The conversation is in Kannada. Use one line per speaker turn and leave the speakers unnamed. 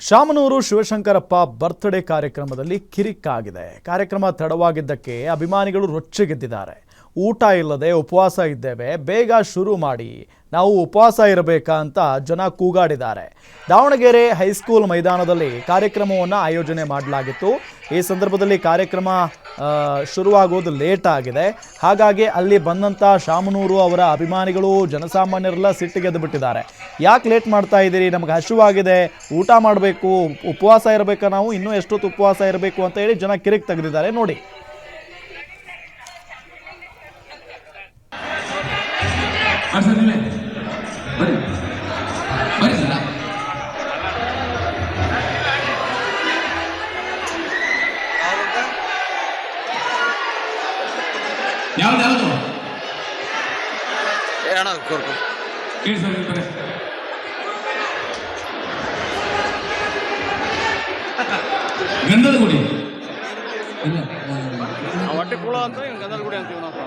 ಶಾಮನೂರು ಶಿವಶಂಕರಪ್ಪ ಬರ್ತ್ಡೇ ಕಾರ್ಯಕ್ರಮದಲ್ಲಿ ಕಿರಿಕಾಗಿದೆ. ಕಾರ್ಯಕ್ರಮ ತಡವಾಗಿದ್ದಕ್ಕೆ ಅಭಿಮಾನಿಗಳು ರೊಚ್ಚಿಗೆದ್ದಿದ್ದಾರೆ. ಊಟ ಇಲ್ಲದೆ ಉಪವಾಸ ಇದ್ದೇವೆ, ಬೇಗ ಶುರು ಮಾಡಿ, ನಾವು ಉಪವಾಸ ಇರಬೇಕಾ ಅಂತ ಜನ ಕೂಗಾಡಿದ್ದಾರೆ. ದಾವಣಗೆರೆ ಹೈಸ್ಕೂಲ್ ಮೈದಾನದಲ್ಲಿ ಕಾರ್ಯಕ್ರಮವನ್ನು ಆಯೋಜನೆ ಮಾಡಲಾಗಿತ್ತು. ಈ ಸಂದರ್ಭದಲ್ಲಿ ಕಾರ್ಯಕ್ರಮ ಶುರುವಾಗೋದು ಲೇಟ್ ಆಗಿದೆ. ಹಾಗಾಗಿ ಅಲ್ಲಿ ಬಂದಂಥ ಶಾಮನೂರು ಅವರ ಅಭಿಮಾನಿಗಳು, ಜನಸಾಮಾನ್ಯರೆಲ್ಲ ಸಿಟ್ಟಿಗೆದ್ದು ಬಿಟ್ಟಿದ್ದಾರೆ. ಯಾಕೆ ಲೇಟ್ ಮಾಡ್ತಾ ಇದ್ದೀರಿ, ನಮಗೆ ಹಸಿವಾಗಿದೆ, ಊಟ ಮಾಡಬೇಕು, ಉಪವಾಸ ಇರಬೇಕಾ, ನಾವು ಇನ್ನೂ ಎಷ್ಟೊತ್ತು ಉಪವಾಸ ಇರಬೇಕು ಅಂತ ಹೇಳಿ ಜನ ಕಿರಿಕ್ ತೆಗೆದಿದ್ದಾರೆ. ನೋಡಿ.
ಯಾವ್ದು ಗಂಧದ ಗುಡಿ
ಹೊಟ್ಟೆ ಕುಳ ಅಂತ ಗಂಧದ ಗುಡಿ ಅಂತೀವಿ ನಾವು.